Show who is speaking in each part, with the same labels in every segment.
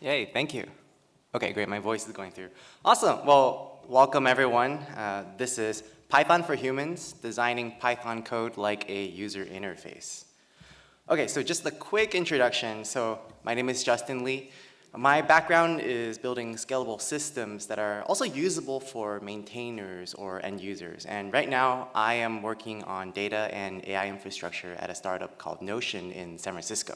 Speaker 1: Yay, thank you. Okay, great, my voice is going through. Awesome, well, welcome everyone. This is Python for Humans, designing Python code like a user interface. Okay, so just a quick introduction. So my name is Justin Lee. My background is building scalable systems that are also usable for maintainers or end users. And right now, I am working on data and AI infrastructure at a startup called Notion in San Francisco.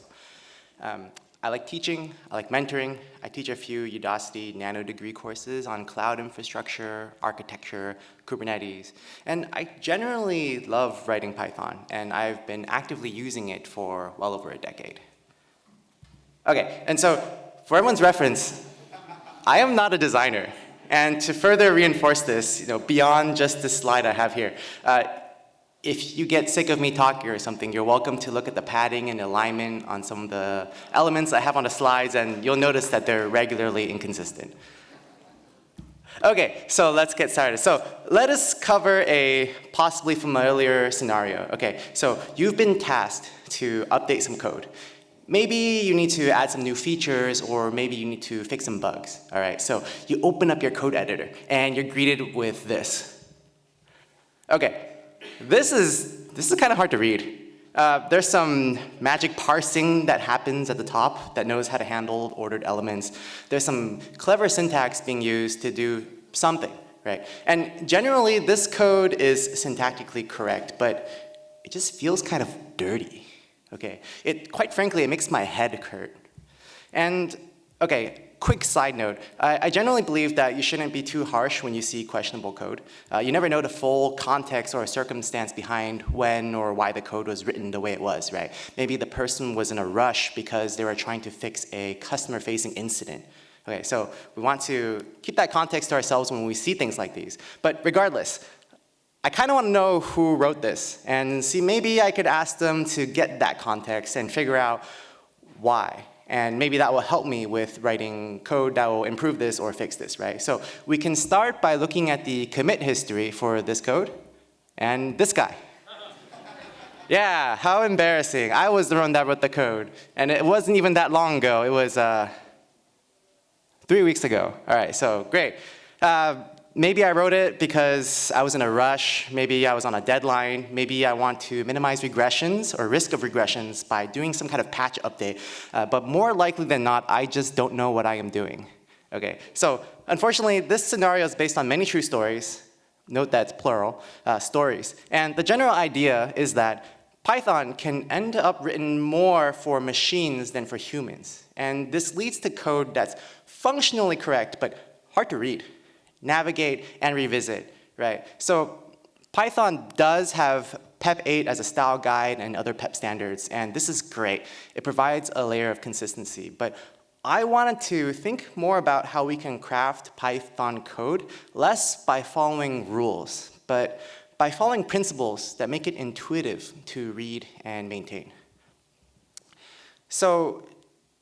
Speaker 1: I like teaching, I like mentoring. I teach a few Udacity nano degree courses on cloud infrastructure, architecture, Kubernetes. And I generally love writing Python, and I've been actively using it for well over a decade. Okay, and so for everyone's reference, I am not a designer. And to further reinforce this, beyond just this slide I have here, if you get sick of me talking or something, you're welcome to look at the padding and alignment on some of the elements I have on the slides, and you'll notice that they're regularly inconsistent. Okay, so let's get started. So let us cover a possibly familiar scenario. Okay, so you've been tasked to update some code. Maybe you need to add some new features, or maybe you need to fix some bugs. All right, so you open up your code editor, and you're greeted with this. Okay. This is kind of hard to read. There's some magic parsing that happens at the top that knows how to handle ordered elements. There's some clever syntax being used to do something, right? And generally, this code is syntactically correct, but it just feels kind of dirty, okay? Quite frankly, it makes my head hurt. And, okay, quick side note, I generally believe that you shouldn't be too harsh when you see questionable code. You never know the full context or circumstance behind when or why the code was written the way it was, right? Maybe the person was in a rush because they were trying to fix a customer-facing incident. Okay, so we want to keep that context to ourselves when we see things like these. But regardless, I kind of want to know who wrote this and see maybe I could ask them to get that context and figure out why. And maybe that will help me with writing code that will improve this or fix this, right? So we can start by looking at the commit history for this code and this guy. Yeah, how embarrassing. I was the one that wrote the code. And it wasn't even that long ago. It was 3 weeks ago. All right, so great. Maybe I wrote it because I was in a rush. Maybe I was on a deadline. Maybe I want to minimize regressions or risk of regressions by doing some kind of patch update. But more likely than not, I just don't know what I am doing. Okay, so unfortunately, this scenario is based on many true stories. Note that's plural, stories. And the general idea is that Python can end up written more for machines than for humans. And this leads to code that's functionally correct, but hard to read, navigate, and revisit, right? So Python does have PEP 8 as a style guide and other PEP standards, and this is great. It provides a layer of consistency, but I wanted to think more about how we can craft Python code, less by following rules, but by following principles that make it intuitive to read and maintain. So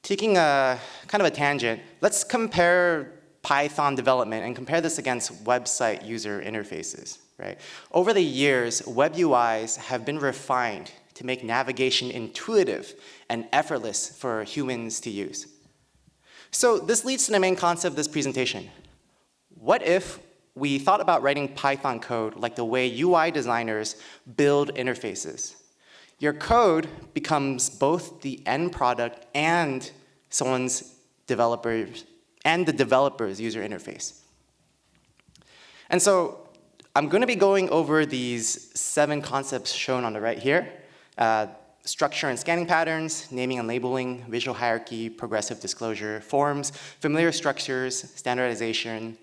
Speaker 1: taking a kind of a tangent, let's compare Python development and compare this against website user interfaces, right? Over the years, web UIs have been refined to make navigation intuitive and effortless for humans to use. So this leads to the main concept of this presentation. What if we thought about writing Python code like the way UI designers build interfaces? Your code becomes both the end product and the developer's user interface. And so I'm going to be going over these 7 concepts shown on the right here. Structure and scanning patterns, naming and labeling, visual hierarchy, progressive disclosure, forms, familiar structures, standardization.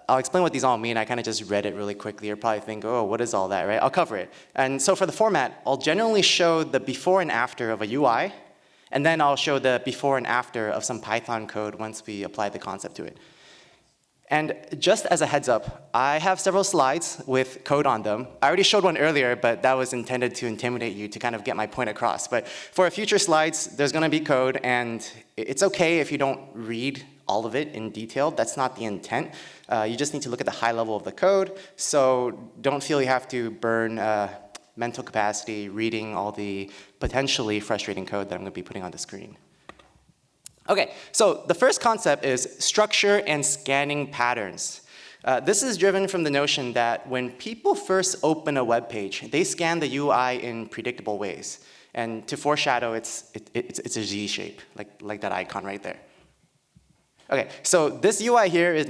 Speaker 1: I'll explain what these all mean. I kind of just read it really quickly. You'll probably think, oh, what is all that, right? I'll cover it. And so for the format, I'll generally show the before and after of a UI, and then I'll show the before and after of some Python code once we apply the concept to it. And just as a heads up, I have several slides with code on them. I already showed one earlier, but that was intended to intimidate you to kind of get my point across. But for future slides, there's going to be code, and it's okay if you don't read all of it in detail. That's not the intent. You just need to look at the high level of the code, so don't feel you have to burn mental capacity reading all the potentially frustrating code that I'm going to be putting on the screen. Okay, so the first concept is structure and scanning patterns. This is driven from the notion that when people first open a web page, they scan the UI in predictable ways. And to foreshadow, it's a Z shape, like that icon right there. Okay, so this UI here is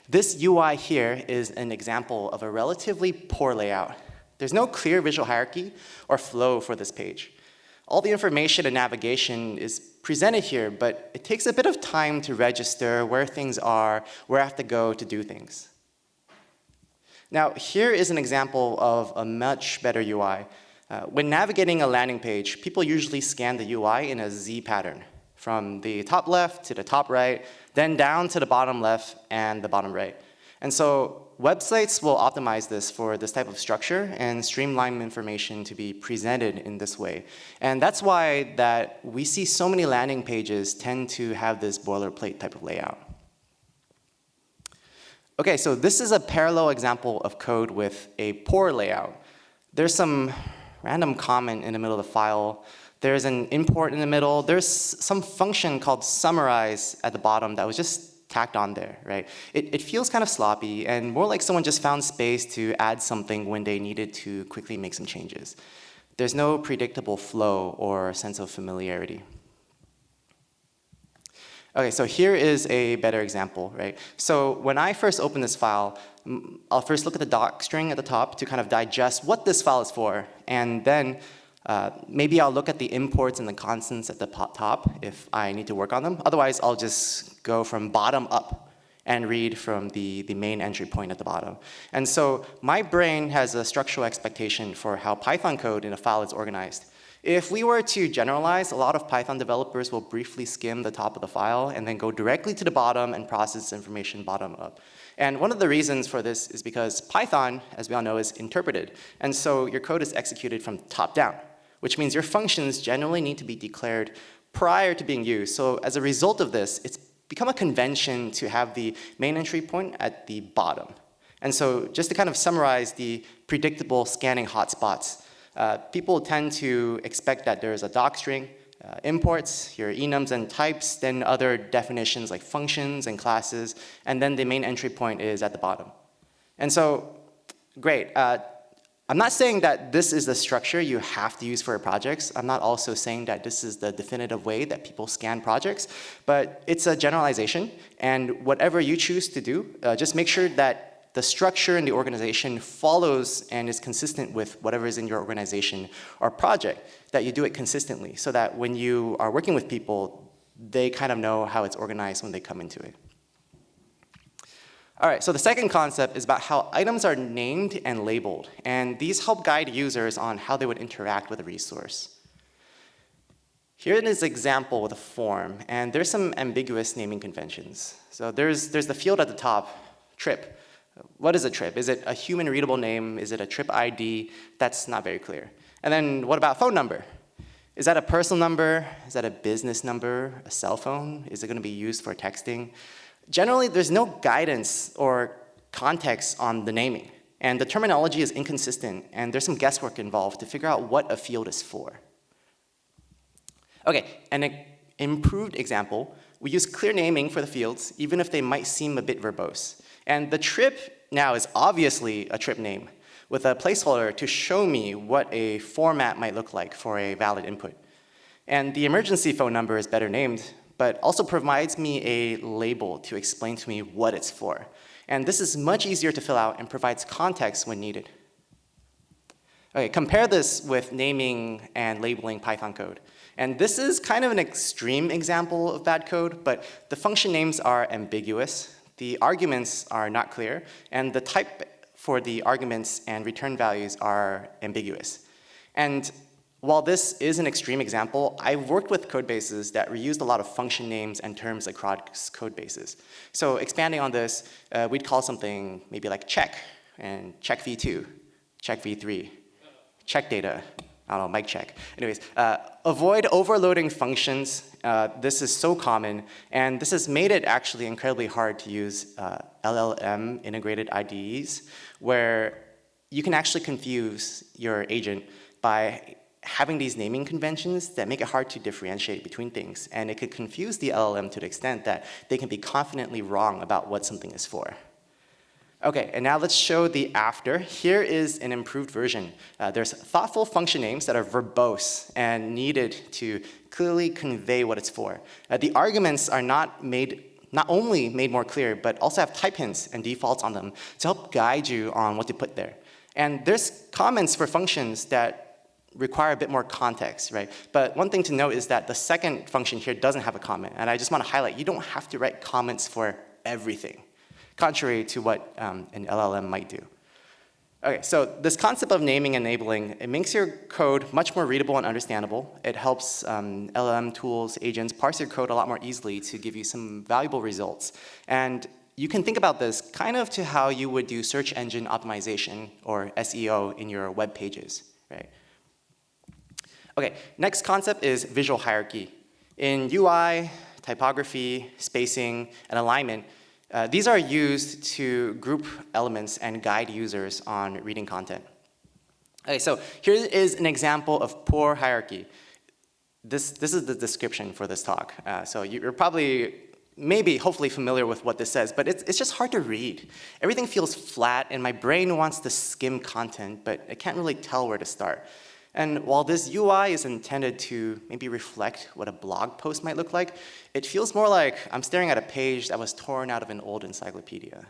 Speaker 1: this UI here is an example of a relatively poor layout. There's no clear visual hierarchy or flow for this page. All the information and navigation is presented here, but it takes a bit of time to register where things are, where I have to go to do things. Now, here is an example of a much better UI. When navigating a landing page, people usually scan the UI in a Z pattern, from the top left to the top right, then down to the bottom left and the bottom right. And so websites will optimize this for this type of structure and streamline information to be presented in this way. And that's why that we see so many landing pages tend to have this boilerplate type of layout. Okay, so this is a parallel example of code with a poor layout. There's some random comment in the middle of the file. There's an import in the middle. There's some function called summarize at the bottom that was just tacked on there, right? It feels kind of sloppy and more like someone just found space to add something when they needed to quickly make some changes. There's no predictable flow or sense of familiarity. Okay, so here is a better example, right? So when I first open this file, I'll first look at the doc string at the top to kind of digest what this file is for, and then maybe I'll look at the imports and the constants at the top if I need to work on them. Otherwise, I'll just go from bottom up and read from the main entry point at the bottom. And so my brain has a structural expectation for how Python code in a file is organized. If we were to generalize, a lot of Python developers will briefly skim the top of the file and then go directly to the bottom and process information bottom up. And one of the reasons for this is because Python, as we all know, is interpreted. And so your code is executed from top down, which means your functions generally need to be declared prior to being used. So as a result of this, it's become a convention to have the main entry point at the bottom. And so just to kind of summarize the predictable scanning hotspots, people tend to expect that there's a doc string, imports, your enums and types, then other definitions like functions and classes, and then the main entry point is at the bottom. And so, great. I'm not saying that this is the structure you have to use for your projects. I'm not also saying that this is the definitive way that people scan projects, but it's a generalization, and whatever you choose to do, just make sure that the structure and the organization follows and is consistent with whatever is in your organization or project, that you do it consistently so that when you are working with people, they kind of know how it's organized when they come into it. All right, so the second concept is about how items are named and labeled, and these help guide users on how they would interact with a resource. Here is an example with a form, and there's some ambiguous naming conventions. So there's the field at the top, trip. What is a trip? Is it a human readable name? Is it a trip ID? That's not very clear. And then what about phone number? Is that a personal number? Is that a business number? A cell phone? Is it going to be used for texting? Generally, there's no guidance or context on the naming. And the terminology is inconsistent, and there's some guesswork involved to figure out what a field is for. Okay, an improved example, we use clear naming for the fields, even if they might seem a bit verbose. And the trip now is obviously a trip name with a placeholder to show me what a format might look like for a valid input. And the emergency phone number is better named, but also provides me a label to explain to me what it's for. And this is much easier to fill out and provides context when needed. Okay, compare this with naming and labeling Python code. And this is kind of an extreme example of bad code, but the function names are ambiguous. The arguments are not clear, and the type for the arguments and return values are ambiguous. And while this is an extreme example, I've worked with code bases that reused a lot of function names and terms across code bases. So expanding on this, we'd call something maybe like check, and check v2, check v3, check data, I don't know, mic check. Anyways, avoid overloading functions. This is so common, and this has made it actually incredibly hard to use LLM integrated IDEs, where you can actually confuse your agent by having these naming conventions that make it hard to differentiate between things, and it could confuse the LLM to the extent that they can be confidently wrong about what something is for. Okay, and now let's show the after. Here is an improved version. There's thoughtful function names that are verbose and needed to clearly convey what it's for. The arguments are not only made more clear, but also have type hints and defaults on them to help guide you on what to put there. And there's comments for functions that require a bit more context, right? But one thing to note is that the second function here doesn't have a comment, and I just want to highlight, you don't have to write comments for everything, contrary to what an LLM might do. Okay, so this concept of naming and enabling, it makes your code much more readable and understandable. It helps LLM tools, agents parse your code a lot more easily to give you some valuable results. And you can think about this kind of to how you would do search engine optimization or SEO in your web pages, right? Okay, next concept is visual hierarchy. In UI, typography, spacing, and alignment, these are used to group elements and guide users on reading content. Okay, so here is an example of poor hierarchy. This is the description for this talk. So you're probably, maybe, hopefully familiar with what this says, but it's just hard to read. Everything feels flat, and my brain wants to skim content, but I can't really tell where to start. And while this UI is intended to maybe reflect what a blog post might look like, it feels more like I'm staring at a page that was torn out of an old encyclopedia.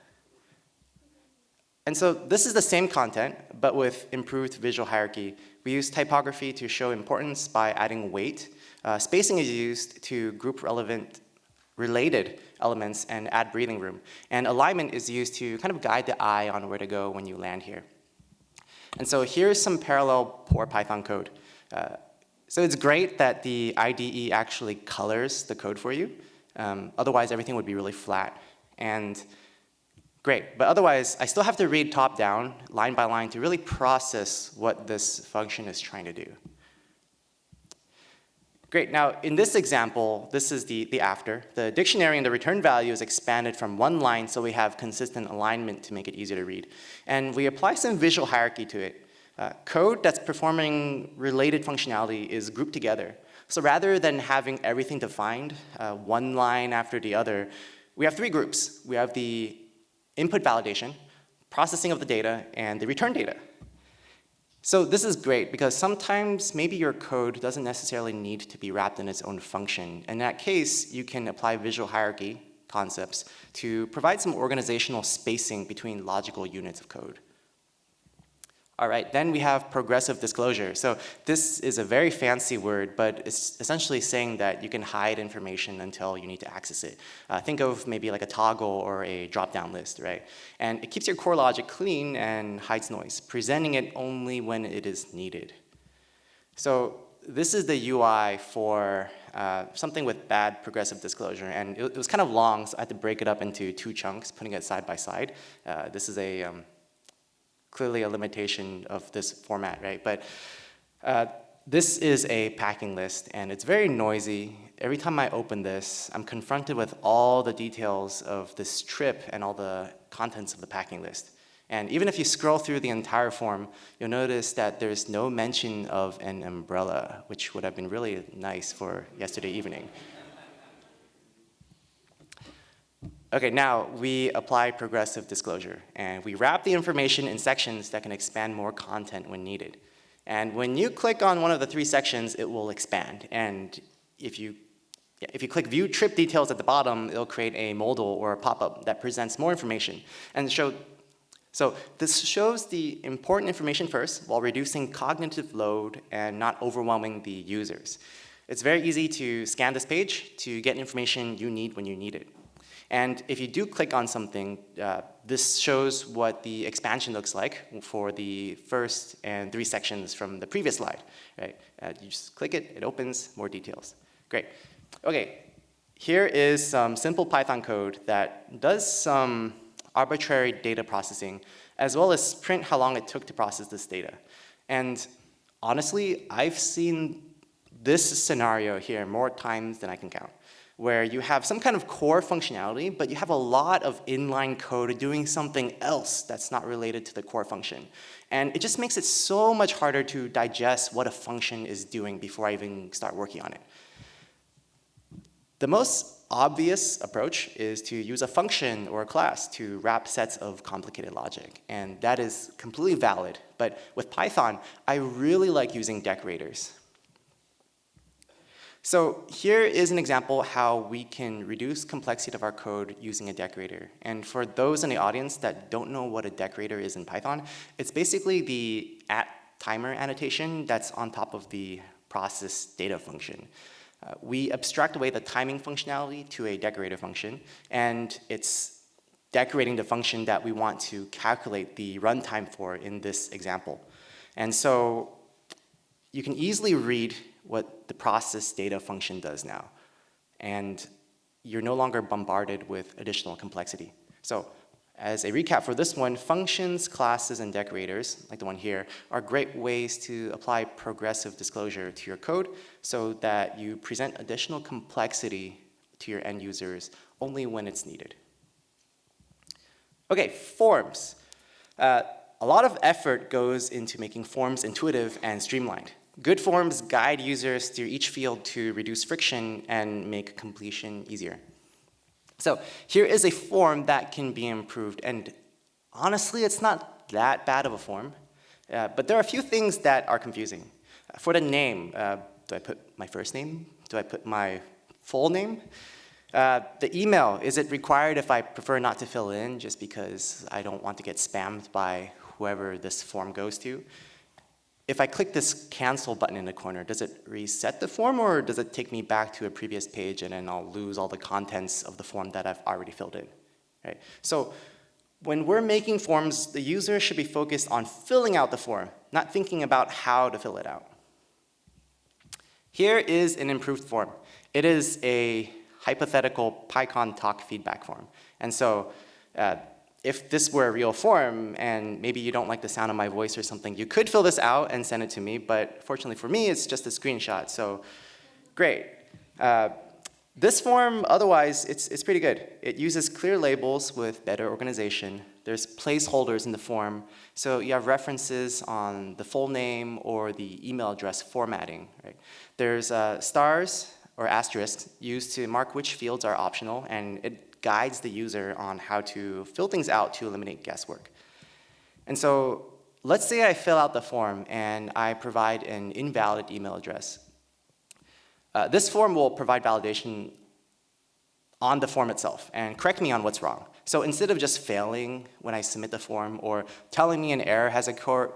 Speaker 1: And so this is the same content, but with improved visual hierarchy. We use typography to show importance by adding weight. Spacing is used to group related elements and add breathing room. And alignment is used to kind of guide the eye on where to go when you land here. And so here's some parallel poor Python code. So it's great that the IDE actually colors the code for you. Otherwise, everything would be really flat. And great, but otherwise, I still have to read top down, line by line, to really process what this function is trying to do. Great, now in this example, this is the after. The dictionary and the return value is expanded from one line so we have consistent alignment to make it easier to read. And we apply some visual hierarchy to it. Code that's performing related functionality is grouped together. So rather than having everything defined, one line after the other, we have three groups. We have the input validation, processing of the data, and the return data. So this is great because sometimes maybe your code doesn't necessarily need to be wrapped in its own function. In that case, you can apply visual hierarchy concepts to provide some organizational spacing between logical units of code. All right, then we have progressive disclosure. So this is a very fancy word, but it's essentially saying that you can hide information until you need to access it. Think of maybe like a toggle or a drop-down list, right? And it keeps your core logic clean and hides noise, presenting it only when it is needed. So this is the UI for something with bad progressive disclosure. And it was kind of long, so I had to break it up into two chunks, putting it side by side. This is clearly a limitation of this format, right? But this is a packing list, and it's very noisy. Every time I open this, I'm confronted with all the details of this trip and all the contents of the packing list. And even if you scroll through the entire form, you'll notice that there's no mention of an umbrella, which would have been really nice for yesterday evening. Okay, now we apply progressive disclosure, and we wrap the information in sections that can expand more content when needed. And when you click on one of the three sections, it will expand. And if you click View Trip Details at the bottom, it'll create a modal or a pop-up that presents more information. And so this shows the important information first while reducing cognitive load and not overwhelming the users. It's very easy to scan this page to get information you need when you need it. And if you do click on something, this shows what the expansion looks like for the first and three sections from the previous slide, right? You just click it, it opens, more details. Great. Okay, here is some simple Python code that does some arbitrary data processing, as well as print how long it took to process this data. And honestly, I've seen this scenario here more times than I can count. where you have some kind of core functionality, but you have a lot of inline code doing something else that's not related to the core function. And it just makes it so much harder to digest what a function is doing before I even start working on it. The most obvious approach is to use a function or a class to wrap sets of complicated logic, and that is completely valid. But with Python, I really like using decorators. So here is an example how we can reduce complexity of our code using a decorator. And for those in the audience that don't know what a decorator is in Python, it's basically the @timer annotation that's on top of the process data function. We abstract away the timing functionality to a decorator function, and it's decorating the function that we want to calculate the runtime for in this example. And so you can easily read what the process data function does now, and you're no longer bombarded with additional complexity. So as a recap for this one, functions, classes, and decorators, like the one here, are great ways to apply progressive disclosure to your code so that you present additional complexity to your end users only when it's needed. Okay, forms. A lot of effort goes into making forms intuitive and streamlined. Good forms guide users through each field to reduce friction and make completion easier. So here is a form that can be improved, and honestly, it's not that bad of a form, but there are a few things that are confusing. For the name, do I put my first name? Do I put my full name? The email, is it required if I prefer not to fill in just because I don't want to get spammed by whoever this form goes to? If I click this cancel button in the corner, does it reset the form, or does it take me back to a previous page and then I'll lose all the contents of the form that I've already filled in? Right? So when we're making forms, the user should be focused on filling out the form, not thinking about how to fill it out. Here is an improved form. It is a hypothetical PyCon talk feedback form. And so if this were a real form, and maybe you don't like the sound of my voice or something, you could fill this out and send it to me, but fortunately for me, it's just a screenshot, so great. This form, otherwise, it's pretty good. It uses clear labels with better organization. There's placeholders in the form, so you have references on the full name or the email address formatting. Right? There's stars or asterisks used to mark which fields are optional, and it guides the user on how to fill things out to eliminate guesswork. And so let's say I fill out the form and I provide an invalid email address. This form will provide validation on the form itself and correct me on what's wrong. So instead of just failing when I submit the form or telling me an error has occurred,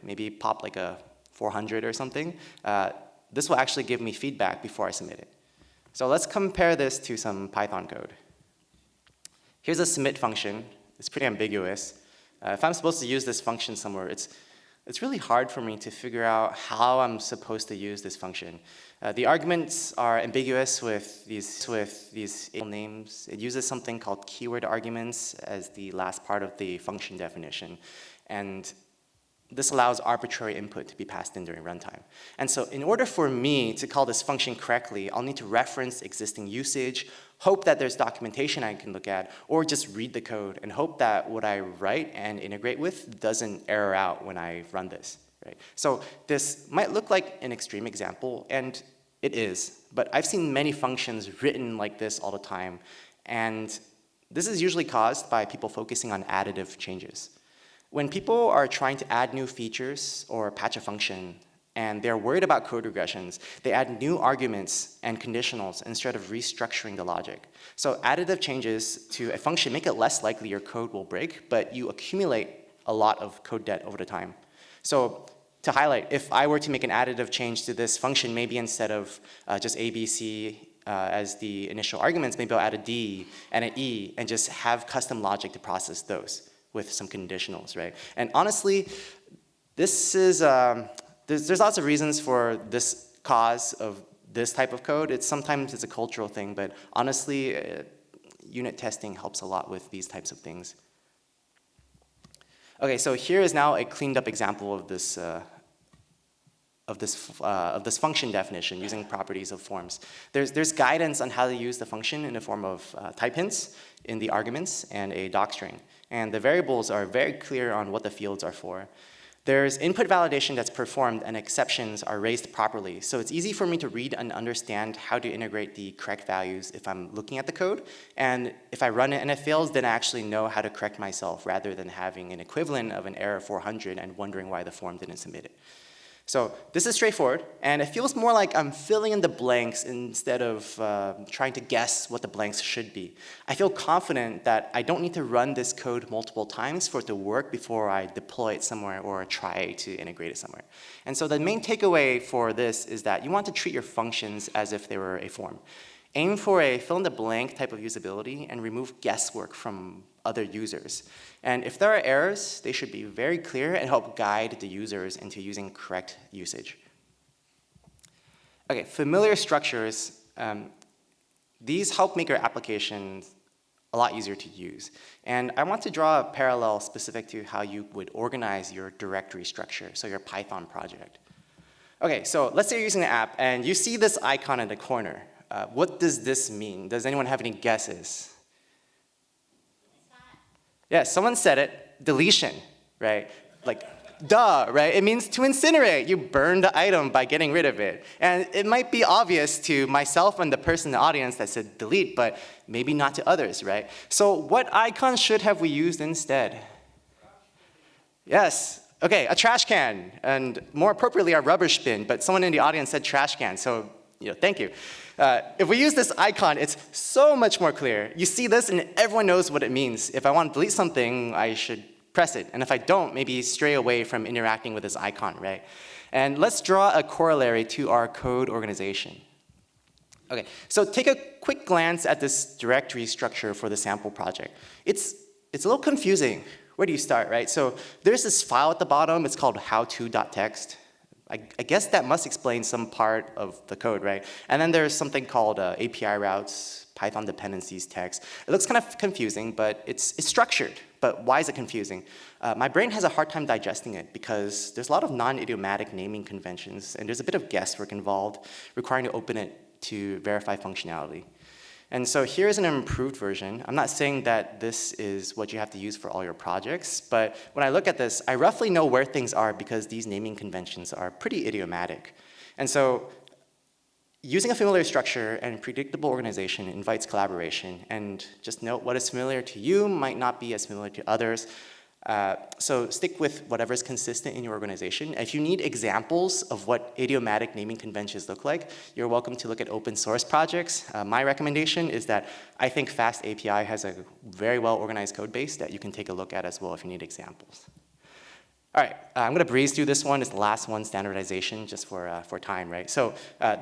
Speaker 1: maybe pop like a 400 or something, this will actually give me feedback before I submit it. So let's compare this to some Python code. Here's a submit function. It's pretty ambiguous. If I'm supposed to use this function somewhere, it's really hard for me to figure out how I'm supposed to use this function. The arguments are ambiguous with these names. It uses something called keyword arguments as the last part of the function definition. And this allows arbitrary input to be passed in during runtime. And so in order for me to call this function correctly, I'll need to reference existing usage, hope that there's documentation I can look at, or just read the code and hope that what I write and integrate with doesn't error out when I run this. Right? So this might look like an extreme example, and it is, but I've seen many functions written like this all the time, and this is usually caused by people focusing on additive changes. When people are trying to add new features or patch a function, and they're worried about code regressions, they add new arguments and conditionals instead of restructuring the logic. So additive changes to a function make it less likely your code will break, but you accumulate a lot of code debt over the time. So to highlight, if I were to make an additive change to this function, maybe instead of just A, B, C as the initial arguments, maybe I'll add a D and an E and just have custom logic to process those with some conditionals, right? And honestly, this is, there's lots of reasons for this cause of this type of code. Sometimes it's a cultural thing, but honestly, unit testing helps a lot with these types of things. Okay, so here is now a cleaned up example of this this function definition using properties of forms. There's guidance on how to use the function in the form of type hints in the arguments and a docstring. And the variables are very clear on what the fields are for. There's input validation that's performed and exceptions are raised properly. So it's easy for me to read and understand how to integrate the correct values if I'm looking at the code. And if I run it and it fails, then I actually know how to correct myself rather than having an equivalent of an error 400 and wondering why the form didn't submit it. So this is straightforward, and it feels more like I'm filling in the blanks instead of trying to guess what the blanks should be. I feel confident that I don't need to run this code multiple times for it to work before I deploy it somewhere or try to integrate it somewhere. And so the main takeaway for this is that you want to treat your functions as if they were a form. Aim for a fill-in-the-blank type of usability and remove guesswork from other users. And if there are errors, they should be very clear and help guide the users into using correct usage. Okay, familiar structures, these help make your applications a lot easier to use. And I want to draw a parallel specific to how you would organize your directory structure, so your Python project. Okay, so let's say you're using an app and you see this icon in the corner. What does this mean? Does anyone have any guesses? Yeah, someone said it, deletion, right? Like, duh, right? It means to incinerate. You burn the item by getting rid of it. And it might be obvious to myself and the person in the audience that said delete, but maybe not to others, right? So what icon should have we used instead? Yes, okay, a trash can, and more appropriately, a rubbish bin, but someone in the audience said trash can, so thank you. If we use this icon, it's so much more clear. You see this and everyone knows what it means. If I want to delete something, I should press it. And if I don't, maybe stray away from interacting with this icon, right? And let's draw a corollary to our code organization. Okay, so take a quick glance at this directory structure for the sample project. It's a little confusing. Where do you start, right? So there's this file at the bottom. It's called howto.txt. I guess that must explain some part of the code, right? And then there's something called API routes, Python dependencies text. It looks kind of confusing, but it's structured. But why is it confusing? My brain has a hard time digesting it because there's a lot of non-idiomatic naming conventions, and there's a bit of guesswork involved, requiring to open it to verify functionality. And so here's an improved version. I'm not saying that this is what you have to use for all your projects, but when I look at this, I roughly know where things are because these naming conventions are pretty idiomatic. And so using a familiar structure and predictable organization invites collaboration. And just note what is familiar to you might not be as familiar to others. So stick with whatever is consistent in your organization. If you need examples of what idiomatic naming conventions look like, you're welcome to look at open source projects. My recommendation is that I think Fast API has a very well organized code base that you can take a look at as well if you need examples. All right, I'm going to breeze through this one. It's the last one, standardization, just for time, right? So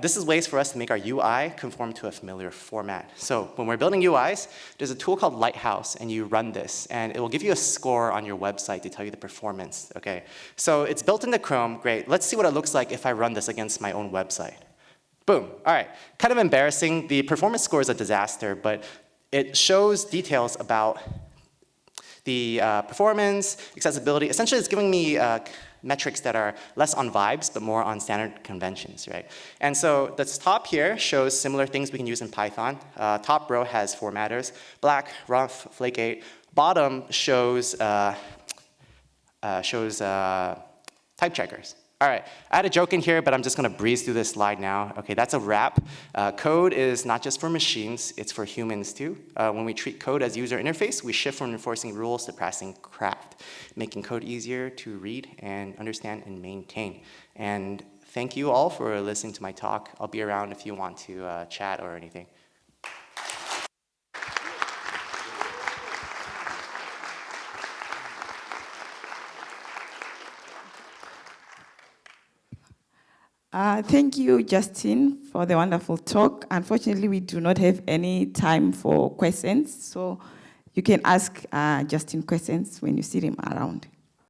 Speaker 1: this is ways for us to make our UI conform to a familiar format. So when we're building UIs, there's a tool called Lighthouse, and you run this, and it will give you a score on your website to tell you the performance, okay? So it's built into Chrome. Great. Let's see what it looks like if I run this against my own website. Boom. All right. Kind of embarrassing. The performance score is a disaster, but it shows details about the performance, accessibility. Essentially, it's giving me metrics that are less on vibes, but more on standard conventions, right? And so the top here shows similar things we can use in Python. Top row has formatters, black, rough, flake8. Bottom shows type checkers. All right, I had a joke in here, but I'm just going to breeze through this slide now. Okay, that's a wrap. Code is not just for machines, it's for humans too. When we treat code as user interface, we shift from enforcing rules to practicing craft, making code easier to read and understand and maintain. And thank you all for listening to my talk. I'll be around if you want to chat or anything.
Speaker 2: Thank you, Justin, for the wonderful talk. Unfortunately, we do not have any time for questions, so you can ask Justin questions when you see him around.